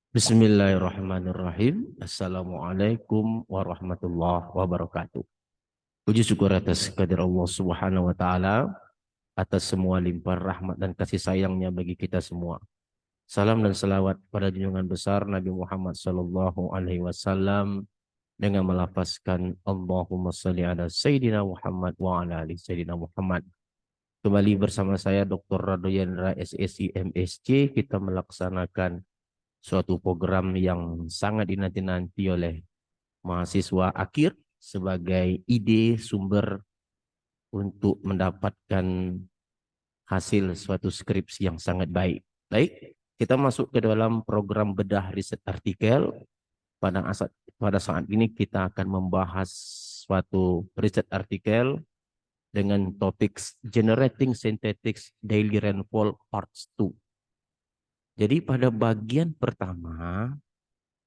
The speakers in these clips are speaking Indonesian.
Bismillahirrahmanirrahim. Assalamualaikum warahmatullahi wabarakatuh. Puji syukur atas kehadirat Allah Subhanahu wa taala atas semua limpahan rahmat dan kasih sayangnya bagi kita semua. Salam dan salawat pada junjungan besar Nabi Muhammad sallallahu alaihi wasallam dengan melafazkan Allahumma shalli ala Sayyidina Muhammad wa ala ali Sayyidina Muhammad. Kembali bersama saya Dr. Rado Yandra SSI MSc, kita melaksanakan suatu program yang sangat dinanti-nanti oleh mahasiswa akhir sebagai ide sumber untuk mendapatkan hasil suatu skripsi yang sangat baik. Baik, kita masuk ke dalam program bedah riset artikel. Pada saat ini kita akan membahas suatu riset artikel dengan topik Generating Synthetic Daily Rainfall Parts 2. Jadi pada bagian pertama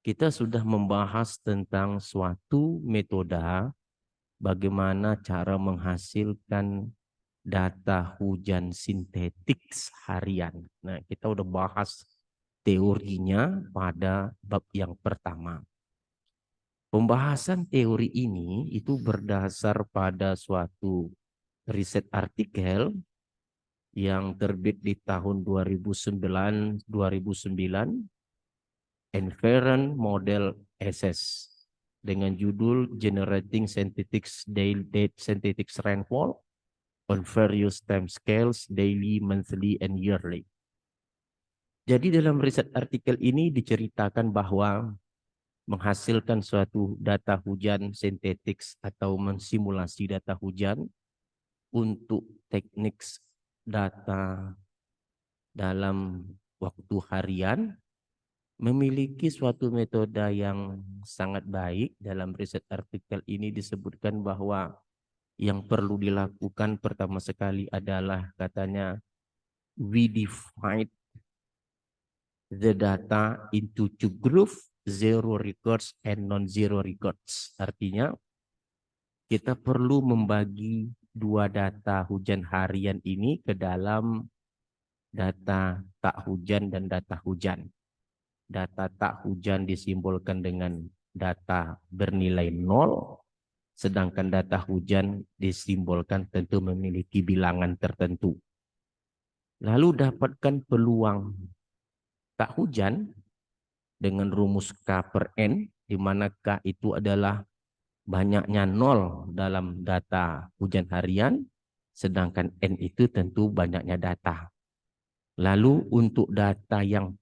kita sudah membahas tentang suatu metode bagaimana cara menghasilkan data hujan sintetik harian. Nah, kita udah bahas teorinya pada bab yang pertama. Pembahasan teori ini itu berdasar pada suatu riset artikel yang terbit di tahun 2009 Environ Model SS dengan judul Generating Synthetic Rainfall on Various Time Scales Daily, Monthly, and Yearly. Jadi dalam riset artikel ini diceritakan bahwa menghasilkan suatu data hujan sintetik atau mensimulasi data hujan untuk teknik data dalam waktu harian memiliki suatu metode yang sangat baik. Dalam riset artikel ini disebutkan bahwa yang perlu dilakukan pertama sekali adalah katanya we divide the data into two groups, zero records and non-zero records. Artinya kita perlu membagi dua data hujan harian ini ke dalam data tak hujan dan data hujan. Data tak hujan disimbolkan dengan data bernilai 0, sedangkan data hujan disimbolkan tentu memiliki bilangan tertentu. Lalu dapatkan peluang tak hujan dengan rumus K per N, di mana K itu adalah banyaknya 0 dalam data hujan harian, sedangkan N itu tentu banyaknya data. Lalu untuk data yang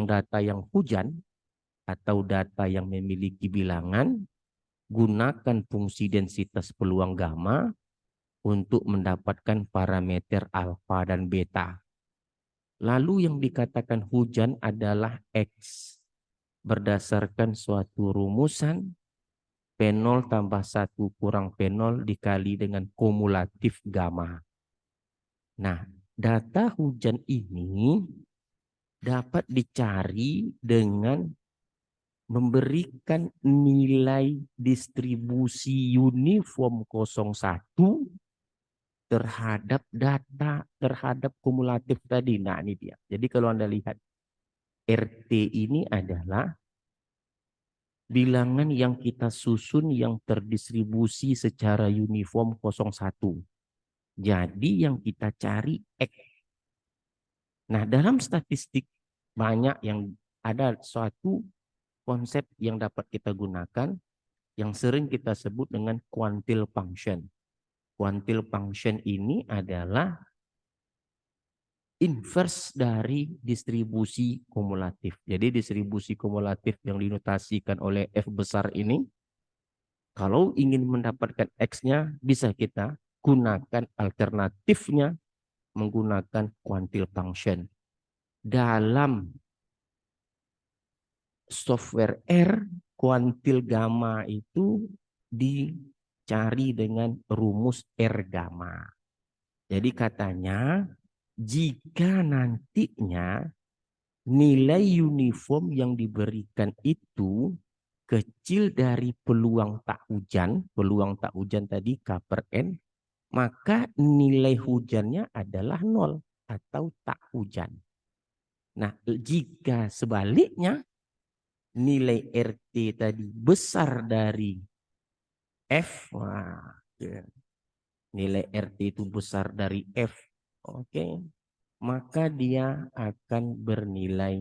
data yang hujan atau data yang memiliki bilangan, gunakan fungsi densitas peluang gamma untuk mendapatkan parameter alfa dan beta. Lalu yang dikatakan hujan adalah X berdasarkan suatu rumusan P0 tambah 1 kurang P0 dikali dengan kumulatif gamma. Nah, data hujan ini dapat dicari dengan memberikan nilai distribusi uniform 01 terhadap kumulatif tadi. Nah, ini dia. Jadi kalau Anda lihat RT ini adalah bilangan yang kita susun yang terdistribusi secara uniform 01. Jadi yang kita cari X. Nah, dalam statistik banyak yang ada suatu konsep yang dapat kita gunakan yang sering kita sebut dengan quantile function. Quantile function ini adalah inverse dari distribusi kumulatif. Jadi distribusi kumulatif yang dinotasikan oleh F besar ini, kalau ingin mendapatkan X-nya bisa kita gunakan alternatifnya menggunakan quantile function. Dalam software R, kuantil gamma itu dicari dengan rumus R gamma. Jadi katanya jika nantinya nilai uniform yang diberikan itu kecil dari peluang tak hujan tadi K per N, maka nilai hujannya adalah 0 atau tak hujan. Nah, jika sebaliknya nilai RT tadi besar dari F, wah, nilai RT itu besar dari F, oke, maka dia akan bernilai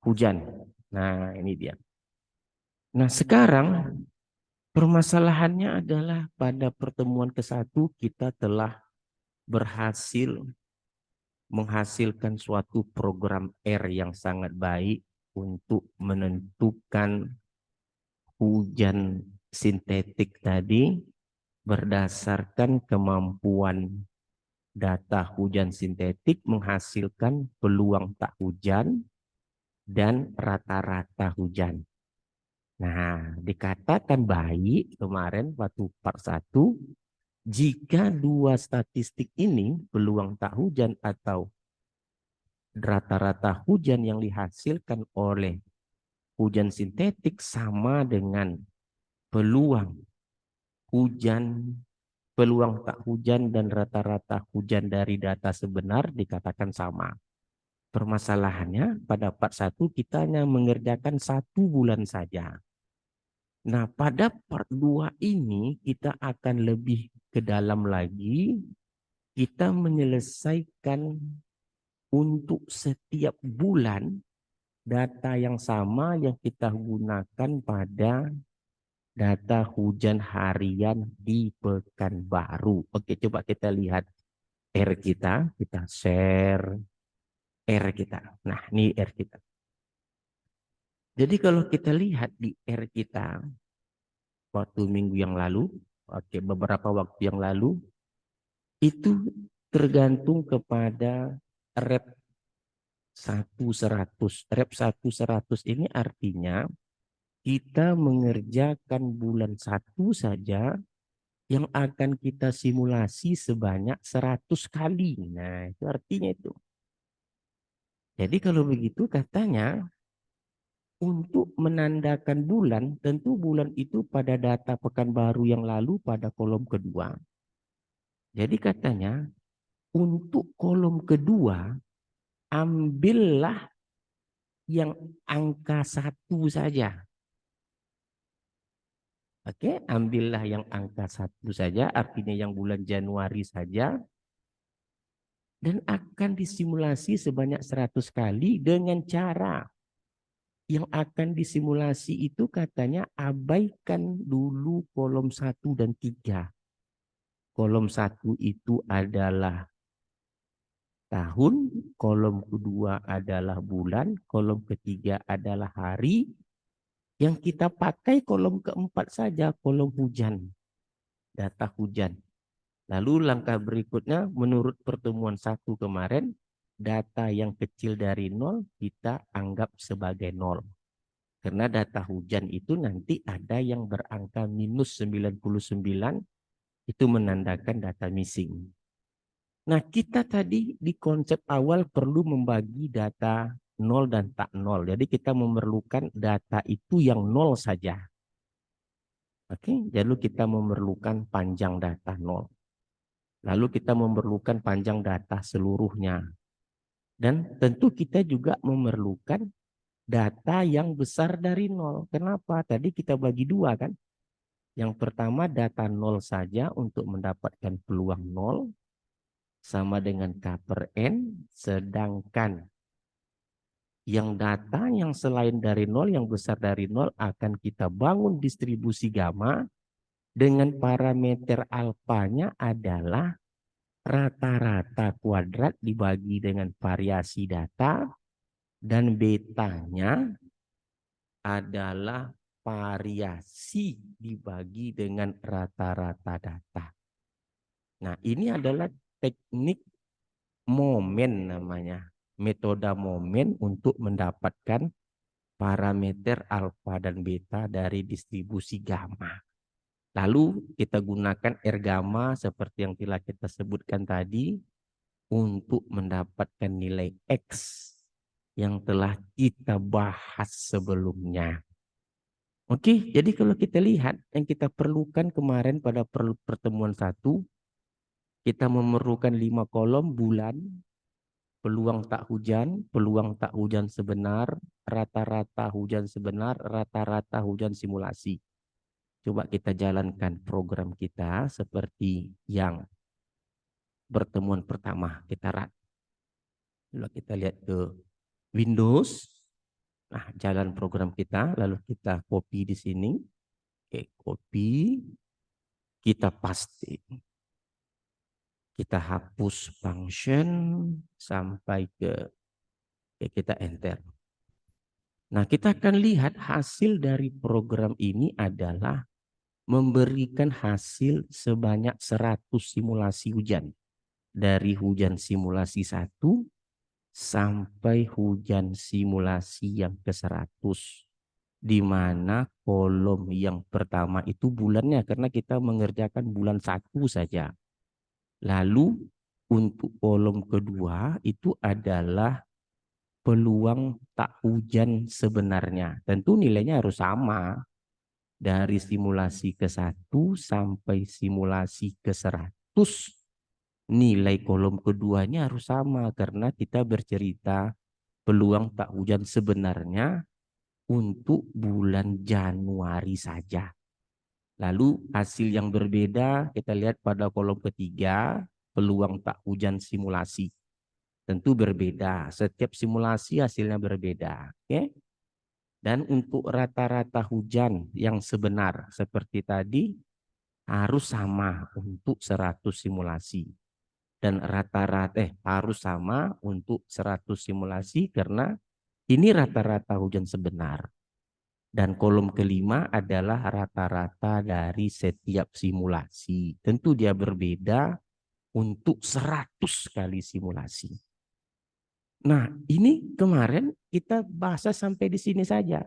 hujan. Nah, ini dia. Nah, sekarang permasalahannya adalah pada pertemuan ke-1 kita telah berhasil menghasilkan suatu program R yang sangat baik untuk menentukan hujan sintetik tadi berdasarkan kemampuan data hujan sintetik menghasilkan peluang tak hujan dan rata-rata hujan. Nah, dikatakan baik kemarin waktu part 1, jika dua statistik ini, peluang tak hujan atau rata-rata hujan yang dihasilkan oleh hujan sintetik sama dengan peluang hujan, peluang tak hujan dan rata-rata hujan dari data sebenar dikatakan sama. Permasalahannya pada part 1 kita hanya mengerjakan 1 bulan saja. Nah, pada part 2 ini kita akan lebih ke dalam lagi. Kita menyelesaikan untuk setiap bulan data yang sama yang kita gunakan pada data hujan harian di Pekanbaru. Oke, coba kita lihat R kita share R kita. Nah, ini R kita. Jadi kalau kita lihat di R kita, waktu minggu yang lalu, oke, beberapa waktu yang lalu, itu tergantung kepada rep 100. Rep 100 ini artinya kita mengerjakan bulan 1 saja yang akan kita simulasi sebanyak 100 kali. Nah, itu artinya itu. Jadi kalau begitu katanya untuk menandakan bulan, tentu bulan itu pada data Pekanbaru yang lalu pada kolom kedua. Jadi katanya untuk kolom kedua, ambillah yang angka 1 saja. Oke, ambillah yang angka 1 saja, artinya yang bulan Januari saja. Dan akan disimulasi sebanyak 100 kali dengan cara yang akan disimulasi itu katanya abaikan dulu kolom 1 dan 3. Kolom 1 itu adalah tahun, kolom kedua adalah bulan, kolom ketiga adalah hari. Yang kita pakai kolom keempat saja, kolom hujan, data hujan. Lalu langkah berikutnya menurut pertemuan 1 kemarin, data yang kecil dari 0 kita anggap sebagai 0. Karena data hujan itu nanti ada yang berangka minus 99, itu menandakan data missing. Nah, kita tadi di konsep awal perlu membagi data 0 dan tak 0. Jadi kita memerlukan data itu yang 0 saja. Oke, jadi kita memerlukan panjang data 0. Lalu kita memerlukan panjang data seluruhnya. Dan tentu kita juga memerlukan data yang besar dari 0. Kenapa? Tadi kita bagi 2 kan. Yang pertama data 0 saja untuk mendapatkan peluang 0. Sama dengan K per N. Sedangkan yang data yang selain dari 0, yang besar dari 0 akan kita bangun distribusi gamma. Dengan parameter alfanya adalah rata-rata kuadrat dibagi dengan variasi data. Dan betanya adalah variasi dibagi dengan rata-rata data. Nah, ini adalah teknik momen namanya. Metode momen untuk mendapatkan parameter alfa dan beta dari distribusi gamma. Lalu kita gunakan R gamma seperti yang telah kita sebutkan tadi untuk mendapatkan nilai X yang telah kita bahas sebelumnya. Oke, jadi kalau kita lihat yang kita perlukan kemarin pada pertemuan 1, kita memerlukan 5 kolom bulan, peluang tak hujan sebenar, rata-rata hujan sebenar, rata-rata hujan simulasi. Coba kita jalankan program kita seperti yang pertemuan pertama kita lalu kita lihat ke Windows. Nah, jalan program kita, lalu kita copy di sini. Oke, copy, kita paste. Kita hapus function sampai ke kita enter. Nah, kita akan lihat hasil dari program ini adalah memberikan hasil sebanyak 100 simulasi hujan. Dari hujan simulasi 1 sampai hujan simulasi yang ke-100. Di mana kolom yang pertama itu bulannya karena kita mengerjakan bulan 1 saja. Lalu untuk kolom kedua itu adalah peluang tak hujan sebenarnya. Tentu nilainya harus sama. Dari simulasi ke-1 sampai simulasi ke-100. Nilai kolom keduanya harus sama karena kita bercerita peluang tak hujan sebenarnya untuk bulan Januari saja. Lalu hasil yang berbeda kita lihat pada kolom ketiga, peluang tak hujan simulasi. Tentu berbeda, setiap simulasi hasilnya berbeda. Oke? Dan untuk rata-rata hujan yang sebenar seperti tadi harus sama untuk 100 simulasi. Dan rata-rata harus sama untuk 100 simulasi karena ini rata-rata hujan sebenar. Dan kolom kelima adalah rata-rata dari setiap simulasi. Tentu dia berbeda untuk 100 kali simulasi. Nah, ini kemarin kita bahas sampai di sini saja.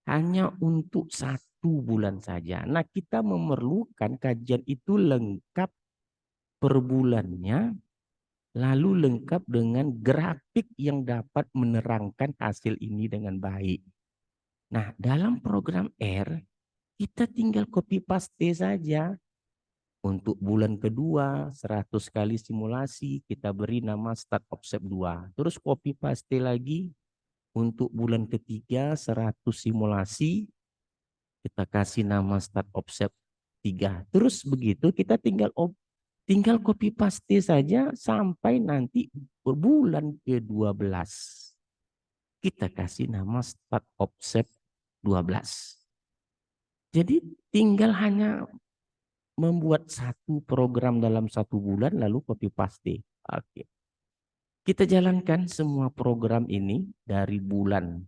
Hanya untuk 1 bulan saja. Nah, kita memerlukan kajian itu lengkap per bulannya, lalu lengkap dengan grafik yang dapat menerangkan hasil ini dengan baik. Nah, dalam program R, kita tinggal copy paste saja. Untuk bulan kedua, 100 kali simulasi, kita beri nama start offset 2. Terus copy paste lagi. Untuk bulan ketiga, 100 simulasi, kita kasih nama start offset 3. Terus begitu kita tinggal copy paste saja sampai nanti bulan ke-12. Kita kasih nama start offset 12. Jadi tinggal hanya membuat 1 program dalam 1 bulan lalu copy paste. Oke. Kita jalankan semua program ini dari bulan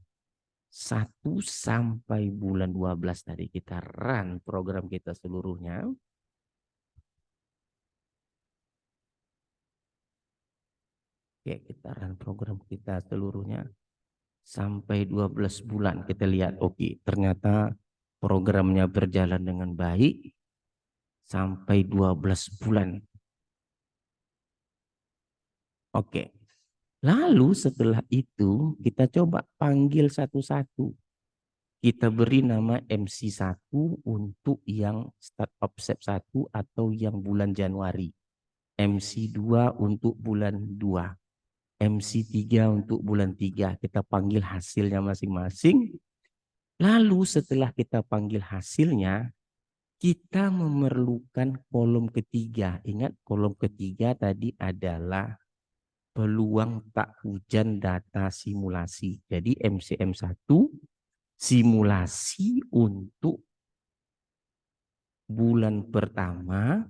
1 sampai bulan 12 tadi. Kita run program kita seluruhnya. Oke, kita run program kita seluruhnya sampai 12 bulan. Kita lihat, oke, ternyata programnya berjalan dengan baik sampai 12 bulan. Oke. Lalu setelah itu kita coba panggil satu-satu. Kita beri nama MC1 untuk yang start offset 1 atau yang bulan Januari. MC2 untuk bulan 2. MC3 untuk bulan 3. Kita panggil hasilnya masing-masing. Lalu setelah kita panggil hasilnya, kita memerlukan kolom ketiga. Ingat kolom ketiga tadi adalah peluang tak hujan data simulasi. Jadi MCM1 simulasi untuk bulan pertama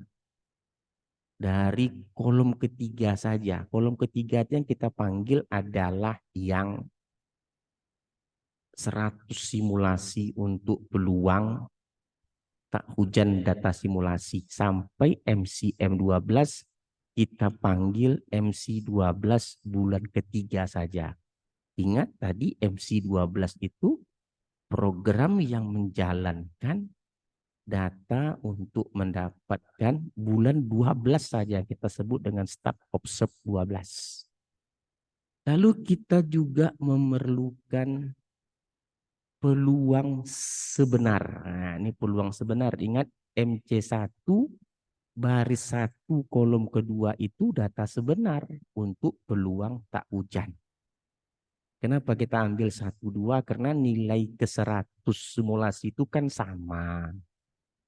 dari kolom ketiga saja. Kolom ketiga yang kita panggil adalah yang 100 simulasi untuk peluang tak hujan data simulasi. Sampai MCM12 kita panggil MC12 bulan ketiga saja. Ingat tadi MC12 itu program yang menjalankan data untuk mendapatkan bulan 12 saja. Kita sebut dengan start observe 12. Lalu kita juga memerlukan peluang sebenar. Nah, ini peluang sebenar. Ingat MC1 baris 1 kolom kedua itu data sebenar untuk peluang tak hujan. Kenapa kita ambil 1, 2? Karena nilai ke 100 simulasi itu kan sama.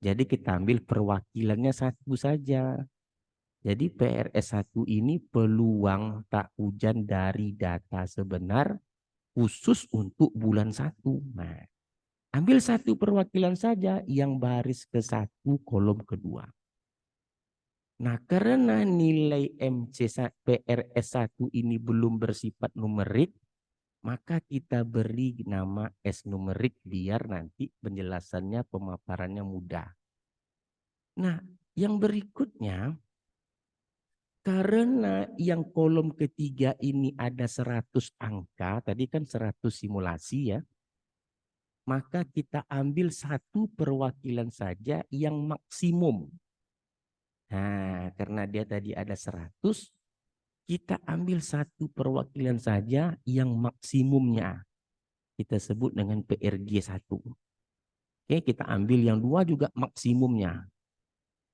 Jadi kita ambil perwakilannya 1 saja. Jadi PRS1 ini peluang tak hujan dari data sebenar khusus untuk bulan 1. Nah, ambil 1 perwakilan saja yang baris ke 1 kolom kedua. Nah, karena nilai PRS1 ini belum bersifat numerik, maka kita beri nama S numerik biar nanti penjelasannya, pemaparannya mudah. Nah, yang berikutnya, karena yang kolom ketiga ini ada 100 angka, tadi kan 100 simulasi ya, maka kita ambil 1 perwakilan saja yang maksimum. Nah, karena dia tadi ada 100, kita ambil 1 perwakilan saja yang maksimumnya. Kita sebut dengan PRG1. Oke, kita ambil yang 2 juga maksimumnya.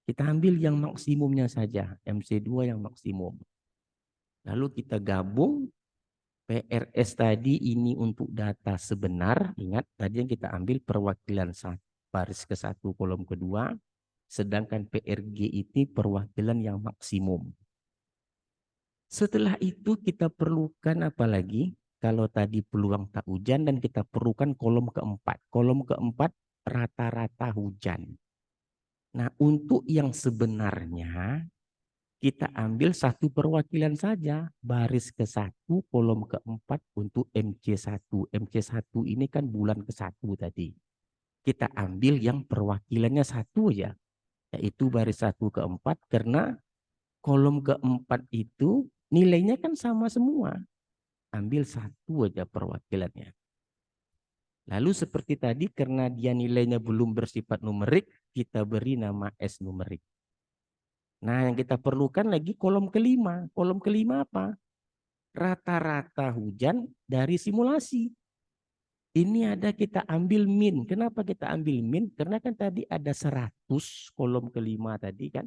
Kita ambil yang maksimumnya saja, MC2 yang maksimum. Lalu kita gabung PRS tadi ini untuk data sebenar. Ingat tadi yang kita ambil perwakilan baris ke 1 kolom kedua. Sedangkan PRG ini perwakilan yang maksimum. Setelah itu kita perlukan apa lagi? Kalau tadi peluang tak hujan dan kita perlukan kolom keempat. Kolom keempat rata-rata hujan. Nah, untuk yang sebenarnya kita ambil 1 perwakilan saja. Baris ke 1 kolom keempat untuk MC1. MC1 ini kan bulan ke-1 tadi. Kita ambil yang perwakilannya 1 ya. Yaitu baris 1 ke 4 karena kolom keempat itu nilainya kan sama semua. Ambil 1 aja perwakilannya. Lalu seperti tadi karena dia nilainya belum bersifat numerik, kita beri nama S numerik. Nah, yang kita perlukan lagi kolom kelima. Kolom kelima apa? Rata-rata hujan dari simulasi. Ini ada kita ambil min. Kenapa kita ambil min? Karena kan tadi ada 100 kolom kelima tadi kan.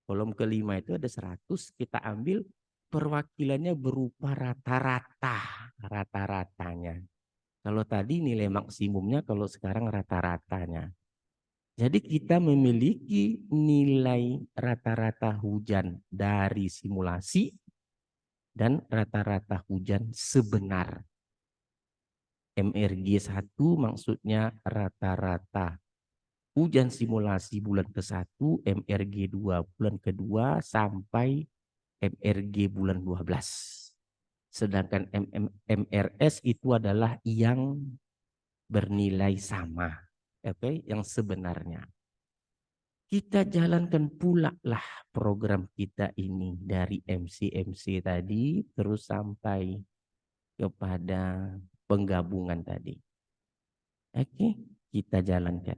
Kolom kelima itu ada 100, kita ambil perwakilannya berupa rata-rata. Rata-ratanya. Kalau tadi nilai maksimumnya, kalau sekarang rata-ratanya. Jadi kita memiliki nilai rata-rata hujan dari simulasi dan rata-rata hujan sebenar. MRG1 maksudnya rata-rata hujan simulasi bulan ke-1, MRG2 bulan kedua sampai MRG bulan 12. Sedangkan MRS itu adalah yang bernilai sama. Oke, yang sebenarnya. Kita jalankan pula lah program kita ini dari MC tadi terus sampai kepada penggabungan tadi. Oke, kita jalankan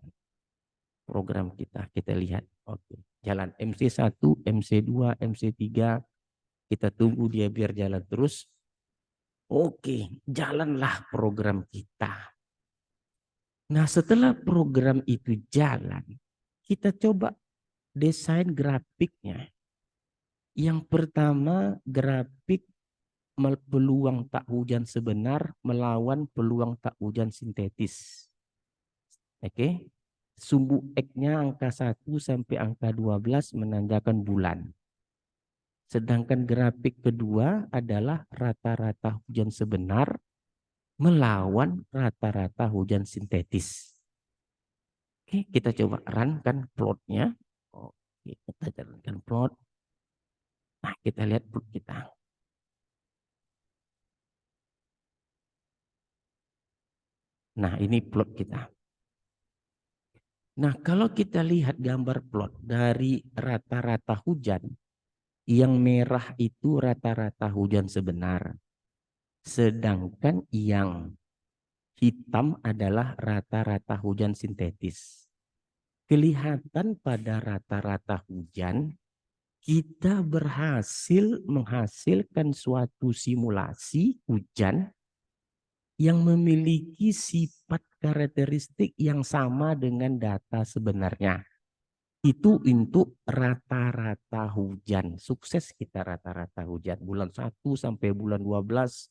program kita. Kita lihat. Oke, jalan MC1, MC2, MC3. Kita tunggu dia biar jalan terus. Oke, jalanlah program kita. Nah, setelah program itu jalan, kita coba desain grafiknya. Yang pertama, grafik peluang tak hujan sebenar melawan peluang tak hujan sintetis. Oke. Sumbu X-nya angka 1 sampai angka 12 menandakan bulan. Sedangkan grafik kedua adalah rata-rata hujan sebenar melawan rata-rata hujan sintetis. Oke, kita coba runkan plotnya. Oke, kita jalankan plot. Nah, kita lihat plot kita. Nah, ini plot kita. Nah, kalau kita lihat gambar plot dari rata-rata hujan, yang merah itu rata-rata hujan sebenar. Sedangkan yang hitam adalah rata-rata hujan sintetis. Kelihatan pada rata-rata hujan, kita berhasil menghasilkan suatu simulasi hujan yang memiliki sifat karakteristik yang sama dengan data sebenarnya. Itu untuk rata-rata hujan. Sukses kita rata-rata hujan. Bulan 1 sampai bulan 12.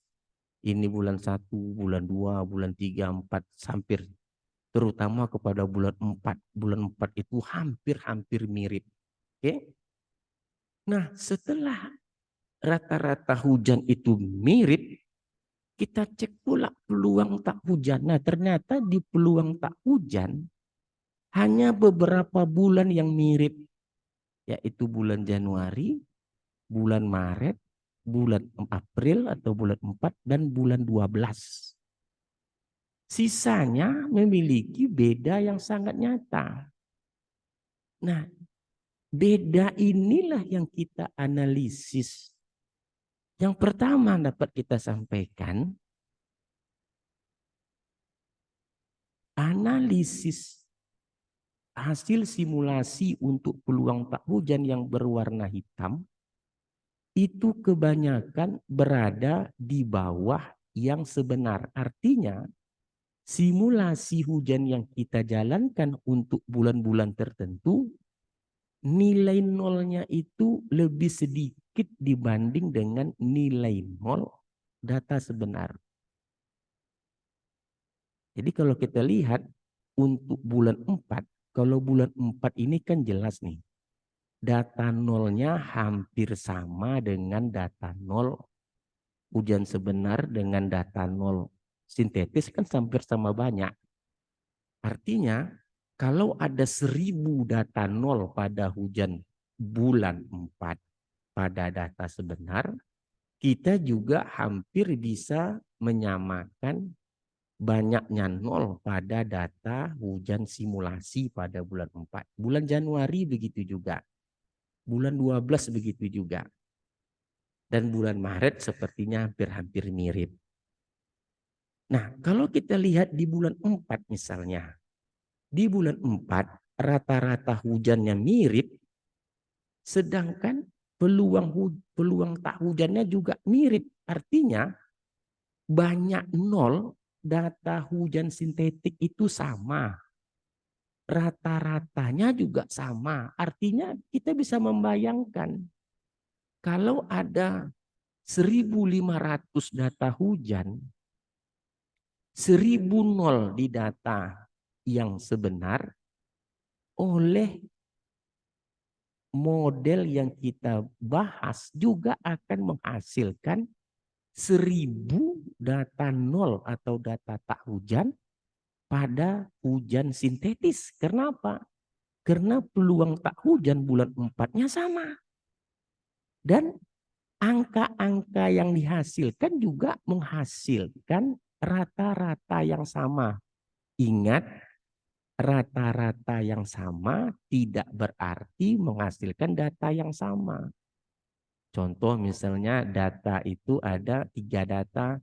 Ini bulan 1, bulan 2, bulan 3, 4. Hampir. Terutama kepada bulan 4. Bulan 4 itu hampir-hampir mirip. Oke? Nah, setelah rata-rata hujan itu mirip, kita cek pula peluang tak hujan. Nah, ternyata di peluang tak hujan, hanya beberapa bulan yang mirip, yaitu bulan Januari, bulan Maret, bulan April atau bulan 4, dan bulan 12. Sisanya memiliki beda yang sangat nyata. Nah, beda inilah yang kita analisis. Yang pertama dapat kita sampaikan, analisis hasil simulasi untuk peluang tak hujan yang berwarna hitam itu kebanyakan berada di bawah yang sebenar. Artinya simulasi hujan yang kita jalankan untuk bulan-bulan tertentu, nilai nolnya itu lebih sedikit dibanding dengan nilai nol data sebenar. Jadi kalau kita lihat untuk bulan 4, kalau bulan 4 ini kan jelas nih, data nolnya hampir sama dengan data nol hujan sebenar dengan data nol sintetis kan hampir sama banyak. Artinya kalau ada 1000 data nol pada hujan bulan 4 pada data sebenar, kita juga hampir bisa menyamakan banyaknya nol pada data hujan simulasi pada bulan 4. Bulan Januari begitu juga. Bulan 12 begitu juga. Dan bulan Maret sepertinya hampir-hampir mirip. Nah, kalau kita lihat di bulan 4 misalnya. Di bulan 4 rata-rata hujannya mirip, sedangkan peluang tak hujannya juga mirip. Artinya banyak nol data hujan sintetik itu sama. Rata-ratanya juga sama. Artinya kita bisa membayangkan kalau ada 1.500 data hujan, 1.000 nol di data yang sebenar, oleh model yang kita bahas juga akan menghasilkan 1.000 data nol atau data tak hujan pada hujan sintetis. Kenapa? Karena peluang tak hujan bulan 4-nya sama. Dan angka-angka yang dihasilkan juga menghasilkan rata-rata yang sama. Ingat, rata-rata yang sama tidak berarti menghasilkan data yang sama. Contoh misalnya data itu ada 3 data,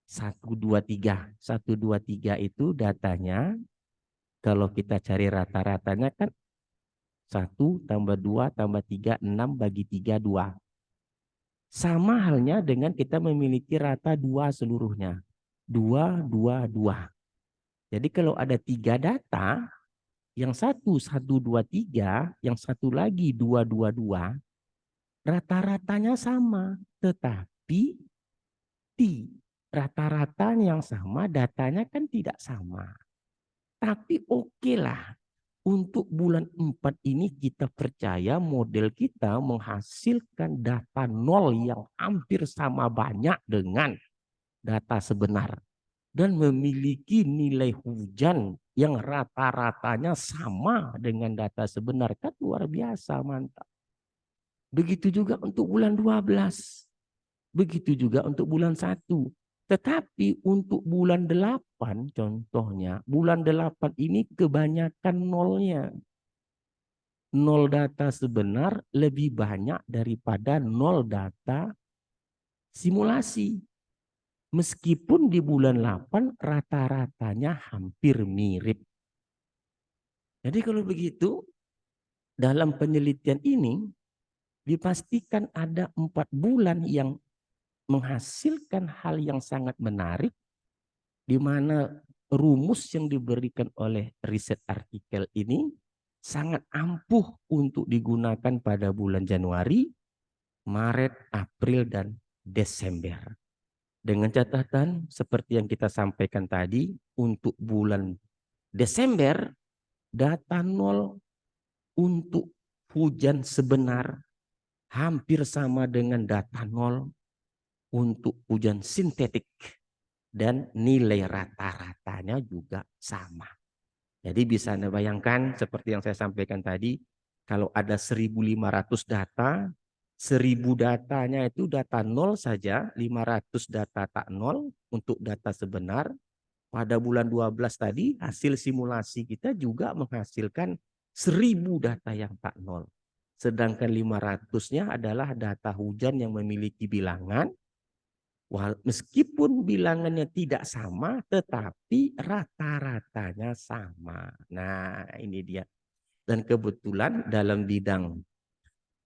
1, 2, 3. 1, 2, 3 itu datanya, kalau kita cari rata-ratanya kan 1 tambah 2 tambah 3, 6 bagi 3, 2. Sama halnya dengan kita memiliki rata 2 seluruhnya. 2, 2, 2. Jadi kalau ada 3 data, yang 1, 1, 2, 3, yang satu lagi 2, 2, 2, rata-ratanya sama. Tetapi rata-rata yang sama, datanya kan tidak sama. Tapi oke lah. Untuk bulan 4 ini kita percaya model kita menghasilkan data nol yang hampir sama banyak dengan data sebenar. Dan memiliki nilai hujan yang rata-ratanya sama dengan data sebenar. Kan luar biasa, mantap. Begitu juga untuk bulan 12. Begitu juga untuk bulan 1. Tetapi untuk bulan 8 contohnya, bulan 8 ini kebanyakan nolnya. Nol data sebenar lebih banyak daripada nol data simulasi. Meskipun di bulan 8 rata-ratanya hampir mirip. Jadi kalau begitu, dalam penelitian ini dipastikan ada 4 bulan yang menghasilkan hal yang sangat menarik, di mana rumus yang diberikan oleh riset artikel ini sangat ampuh untuk digunakan pada bulan Januari, Maret, April, dan Desember. Dengan catatan seperti yang kita sampaikan tadi, untuk bulan Desember, data nol untuk hujan sebenar hampir sama dengan data nol untuk hujan sintetik. Dan nilai rata-ratanya juga sama. Jadi bisa Anda bayangkan seperti yang saya sampaikan tadi, kalau ada 1.500 data, 1.000 datanya itu data nol saja, 500 data tak nol untuk data sebenar. Pada bulan 12 tadi, hasil simulasi kita juga menghasilkan 1.000 data yang tak nol. Sedangkan 500-nya adalah data hujan yang memiliki bilangan. Meskipun bilangannya tidak sama, tetapi rata-ratanya sama. Nah, ini dia. Dan kebetulan dalam bidang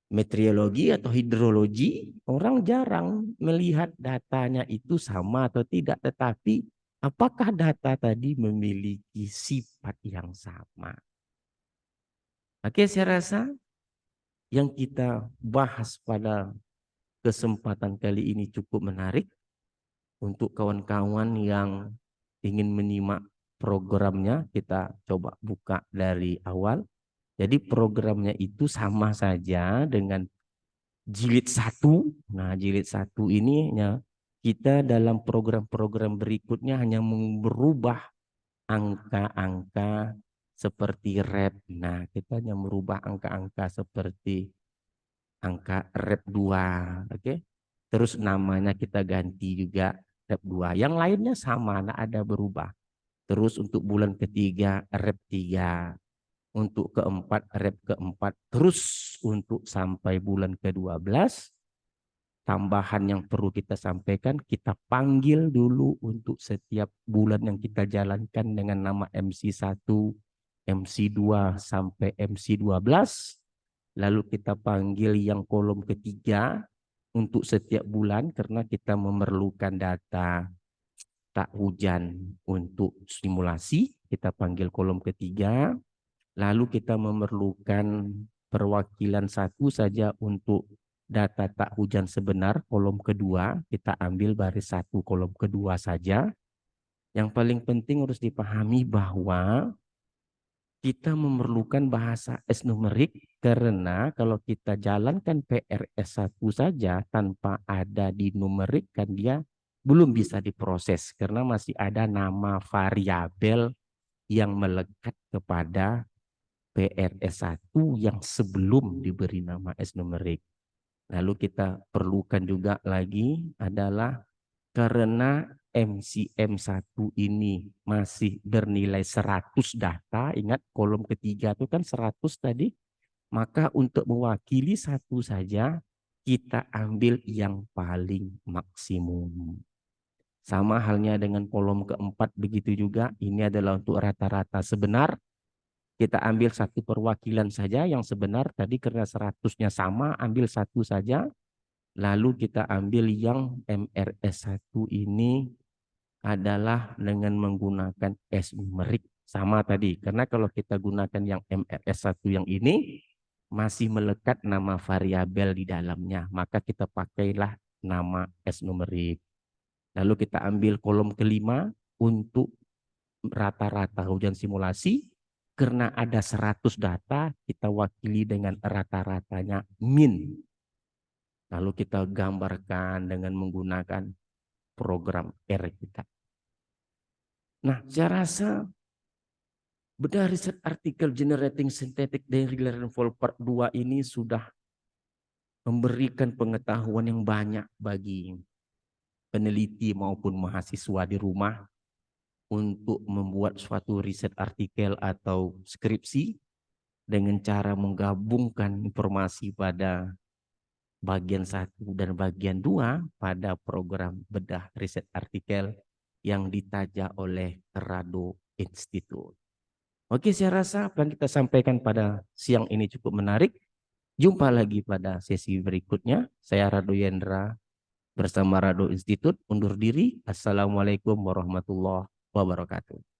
meteorologi atau hidrologi, orang jarang melihat datanya itu sama atau tidak. Tetapi apakah data tadi memiliki sifat yang sama? Oke, saya rasa yang kita bahas pada kesempatan kali ini cukup menarik. Untuk kawan-kawan yang ingin menyimak programnya, kita coba buka dari awal. Jadi programnya itu sama saja dengan jilid 1. Nah, jilid 1 ini ya, kita dalam program-program berikutnya hanya merubah angka-angka seperti rep. Nah, kita hanya merubah angka-angka seperti angka rep 2. Oke. Terus namanya kita ganti juga rep 2. Yang lainnya sama, nah ada berubah. Terus untuk bulan ketiga rep 3. Untuk keempat rep keempat. Terus untuk sampai bulan ke-12, tambahan yang perlu kita sampaikan, kita panggil dulu untuk setiap bulan yang kita jalankan dengan nama MC1, MC2 sampai MC12. Lalu kita panggil yang kolom ketiga untuk setiap bulan karena kita memerlukan data tak hujan untuk simulasi. Kita panggil kolom ketiga. Lalu kita memerlukan perwakilan satu saja untuk data tak hujan sebenar, kolom kedua. Kita ambil baris satu, kolom kedua saja. Yang paling penting harus dipahami bahwa kita memerlukan bahasa S numerik karena kalau kita jalankan PRS1 saja tanpa ada di numerik, kan dia belum bisa diproses karena masih ada nama variabel yang melekat kepada PRS1 yang sebelum diberi nama S numerik. Lalu kita perlukan juga lagi adalah karena MCM1 ini masih bernilai 100 data, ingat kolom ketiga itu kan 100 tadi, maka untuk mewakili satu saja kita ambil yang paling maksimum. Sama halnya dengan kolom keempat begitu juga, ini adalah untuk rata-rata sebenar. Kita ambil satu perwakilan saja yang sebenar tadi karena 100-nya sama, ambil satu saja. Lalu kita ambil yang MRS1 ini adalah dengan menggunakan S numerik sama tadi. Karena kalau kita gunakan yang MRS1 yang ini masih melekat nama variabel di dalamnya, maka kita pakailah nama S numerik. Lalu kita ambil kolom kelima untuk rata-rata hujan simulasi. Karena ada 100 data, kita wakili dengan rata-ratanya min. Lalu kita gambarkan dengan menggunakan program R kita. Nah, saya rasa bedah riset artikel Generating Synthetic Derivative Rainfall Part 2 ini sudah memberikan pengetahuan yang banyak bagi peneliti maupun mahasiswa di rumah untuk membuat suatu riset artikel atau skripsi dengan cara menggabungkan informasi pada bagian 1 dan bagian 2 pada program bedah riset artikel yang ditajak oleh Rado Institute. Oke, saya rasa apa yang kita sampaikan pada siang ini cukup menarik. Jumpa lagi pada sesi berikutnya. Saya Rado Yendra bersama Rado Institute undur diri. Assalamualaikum warahmatullahi wabarakatuh.